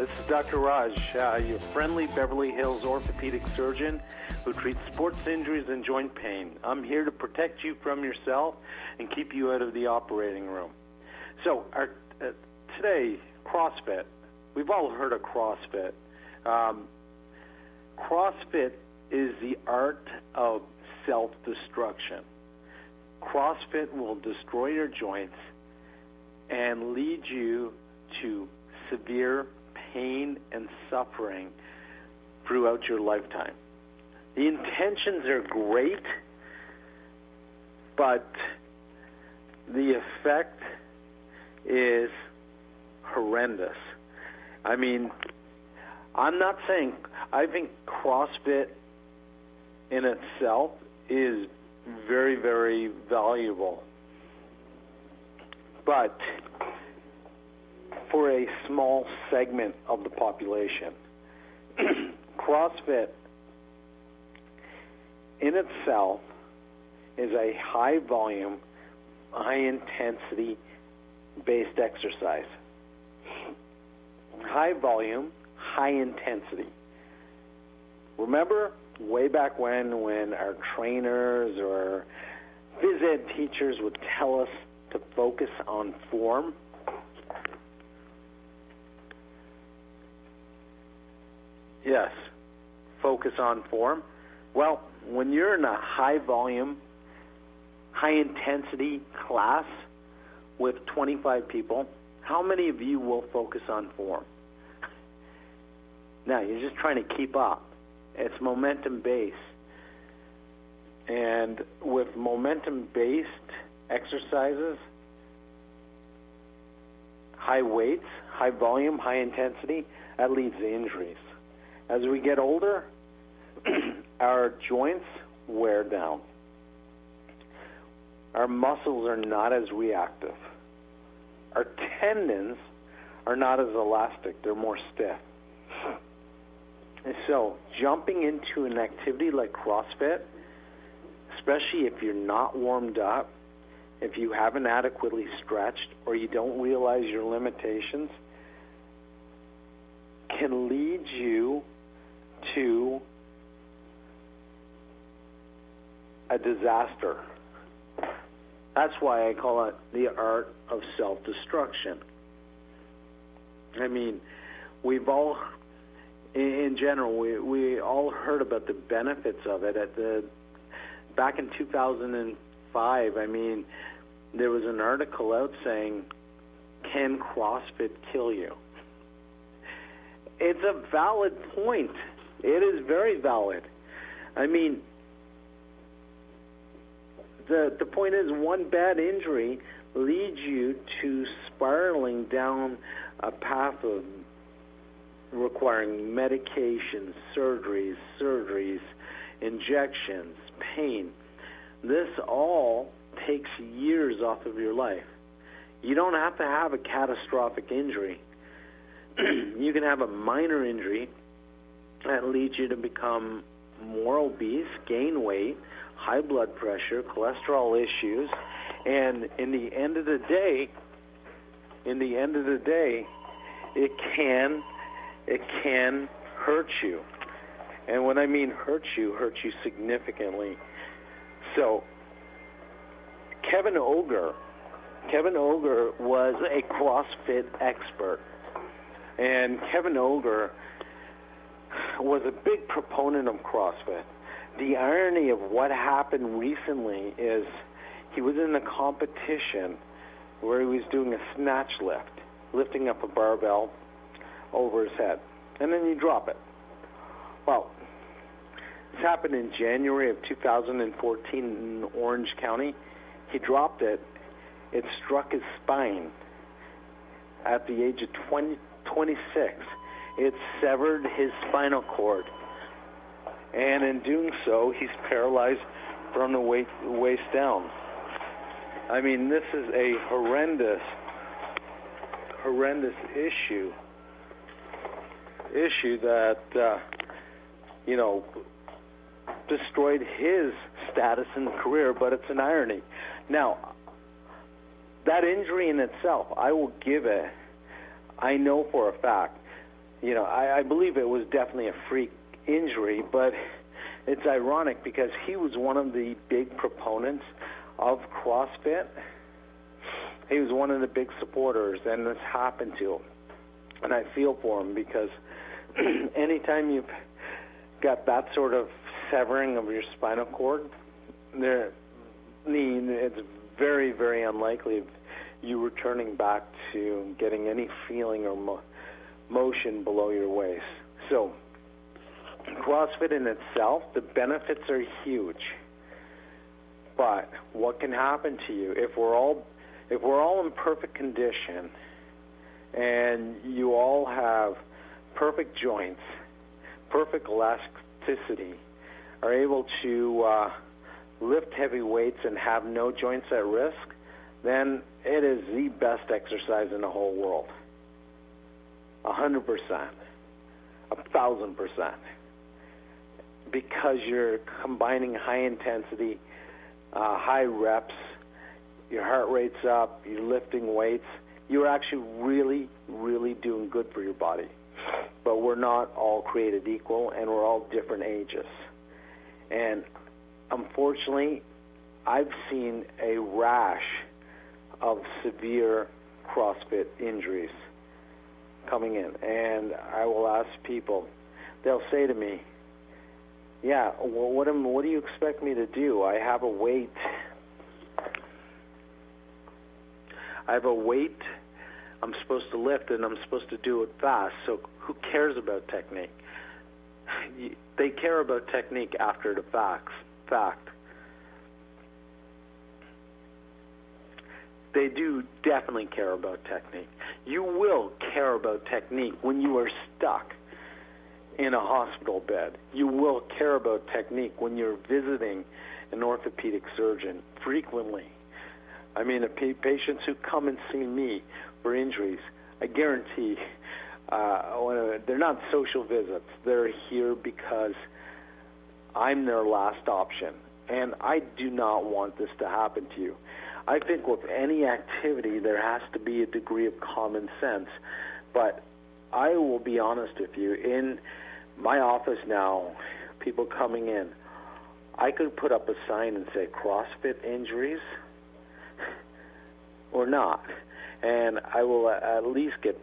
This is Dr. Raj, your friendly Beverly Hills orthopedic surgeon who treats sports injuries and joint pain. I'm here to protect you from yourself and keep you out of the operating room. So, today, CrossFit. We've all heard of CrossFit. CrossFit is the art of self-destruction. CrossFit will destroy your joints and lead you to severe pain and suffering throughout your lifetime. The intentions are great, but the effect is horrendous. I mean, I'm not saying, I think CrossFit in itself is very, very valuable. But for a small segment of the population, CrossFit in itself is a high volume, high intensity based exercise. High volume, high intensity. Remember way back when our trainers or phys ed teachers would tell us to focus on form? Yes, focus on form. Well, when you're in a high volume, high intensity class with 25 people, how many of you will focus on form? Now, you're just trying to keep up. It's momentum-based. And with momentum-based exercises, high weights, high volume, high intensity, that leads to injuries. As we get older, our joints wear down. Our muscles are not as reactive. Our tendons are not as elastic. They're more stiff. And so jumping into an activity like CrossFit, especially if you're not warmed up, if you haven't adequately stretched, or you don't realize your limitations, can lead you to a disaster. That's why I call it the art of self-destruction. I mean, we've all, in general, we all heard about the benefits of it. Back in 2005, I mean, there was an article out saying, "Can CrossFit kill you?" It's a valid point. It is very valid. I mean, the point is, one bad injury leads you to spiraling down a path of requiring medications, surgeries, injections, pain. This all takes years off of your life. You don't have to have a catastrophic injury. You can have a minor injury that leads you to become more obese, gain weight, high blood pressure, cholesterol issues, and in the end of the day, it can hurt you. And when I mean hurt you significantly. So Kevin Ogre was a CrossFit expert. And Kevin Ogre was a big proponent of CrossFit. The irony of what happened recently is he was in a competition where he was doing a snatch lift, lifting up a barbell over his head, and then you drop it. Well, this happened in January of 2014 in Orange County. He dropped it. It struck his spine at the age of 26. It severed his spinal cord. And in doing so, he's paralyzed from the waist down. I mean, this is a horrendous issue that, destroyed his status in the career, but it's an irony. Now, that injury in itself, I will give it, I know for a fact, I believe it was definitely a freak injury, but it's ironic because he was one of the big proponents of CrossFit. He was one of the big supporters, and this happened to him. And I feel for him because anytime you've got that sort of severing of your spinal cord, it's very, very unlikely of you returning back to getting any feeling or motion below your waist. So CrossFit in itself, the benefits are huge. But what can happen to you if we're all in perfect condition and you all have perfect joints, perfect elasticity, are able to lift heavy weights and have no joints at risk, then it is the best exercise in the whole world. 100%, 1,000%. Because you're combining high intensity, high reps, your heart rate's up, you're lifting weights, you're actually really, really doing good for your body. But we're not all created equal, and we're all different ages. And unfortunately, I've seen a rash of severe CrossFit injuries coming in. And I will ask people, they'll say to me, yeah, well, what do you expect me to do? I have a weight I'm supposed to lift, and I'm supposed to do it fast. So who cares about technique? They care about technique after the fact. They do definitely care about technique. You will care about technique when you are stuck in a hospital bed. You will care about technique when you're visiting an orthopedic surgeon frequently. I mean, the patients who come and see me for injuries, I guarantee they're not social visits. They're here because I'm their last option, and I do not want this to happen to you. I think with any activity, there has to be a degree of common sense, but I will be honest with you. In my office now, people coming in, I could put up a sign and say CrossFit injuries or not, and I will at least get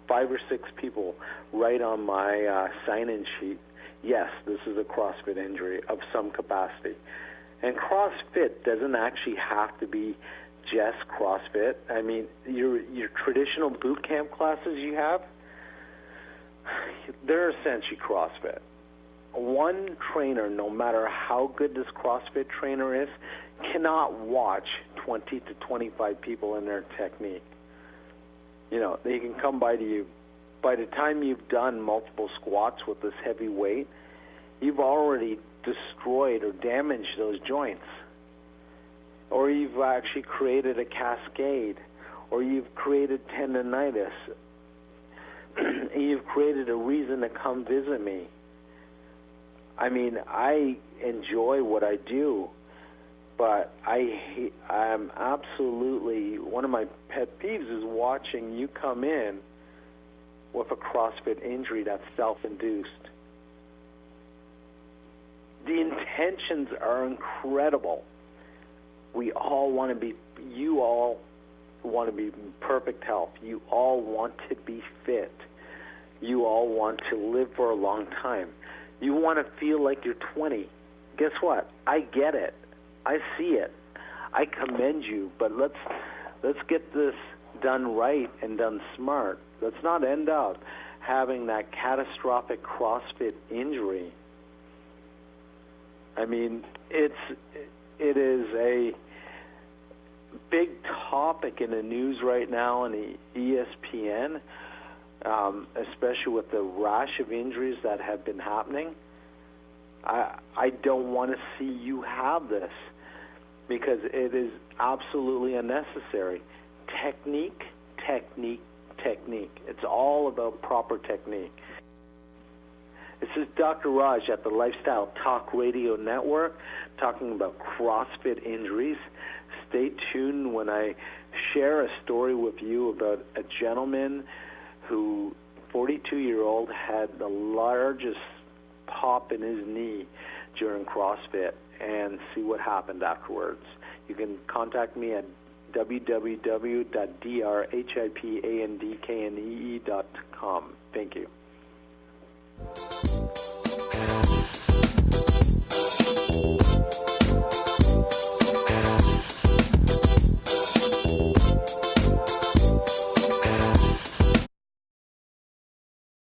5 or 6 people right on my sign-in sheet. Yes, this is a CrossFit injury of some capacity. And CrossFit doesn't actually have to be just CrossFit. I mean, your traditional boot camp classes you have, they're essentially CrossFit. One trainer, no matter how good this CrossFit trainer is, cannot watch 20 to 25 people in their technique. They can come by to you. By the time you've done multiple squats with this heavy weight, you've already destroyed or damaged those joints. Or you've actually created a cascade, or you've created tendonitis. You've created a reason to come visit me. I mean, I enjoy what I do, but I'm absolutely, one of my pet peeves is watching you come in with a CrossFit injury that's self-induced. The intentions are incredible. You all want to be in perfect health. You all want to be fit. You all want to live for a long time. You want to feel like you're 20. Guess what? I get it. I see it. I commend you, but let's get this done right and done smart. Let's not end up having that catastrophic CrossFit injury. I mean, it is a big topic in the news right now on the ESPN, especially with the rash of injuries that have been happening. I don't want to see you have this because it is absolutely unnecessary. Technique, technique, technique. It's all about proper technique. This is Dr. Raj at the Lifestyle Talk Radio Network talking about CrossFit injuries. Stay tuned when I share a story with you about a gentleman who 42-year-old had the largest pop in his knee during CrossFit, and see what happened afterwards. You can contact me at www.drhipandknee.com. Thank you.